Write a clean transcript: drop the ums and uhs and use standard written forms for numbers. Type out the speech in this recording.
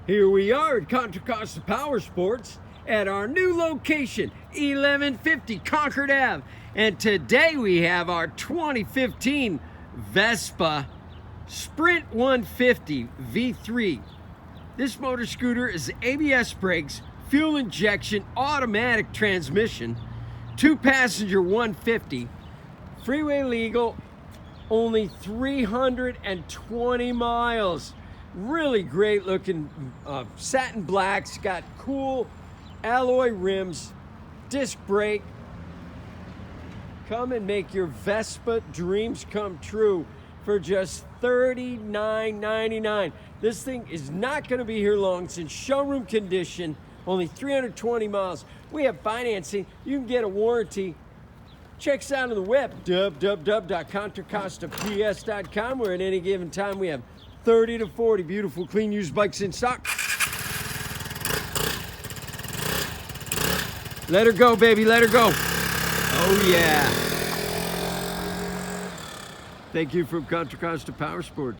Here we are at Contra Costa Powersports at our new location, 1150 Concord Ave. And today we have our 2015 Vespa Sprint 150 V3. This motor scooter is ABS brakes, fuel injection, automatic transmission, 2-passenger 150, freeway legal, only 320 miles. Really great looking satin blacks, got cool alloy rims, disc brake. Come and make your Vespa dreams come true for just $39.99. This thing is not going to be here long. It's in showroom condition, only 320 miles. We have financing. You can get a warranty. Check us out on the web, www.contracostaps.com, where at any given time we have 30 to 40 beautiful, clean, used bikes in stock. Let her go, baby, let her go. Oh, yeah. Thank you from Contra Costa Powersports.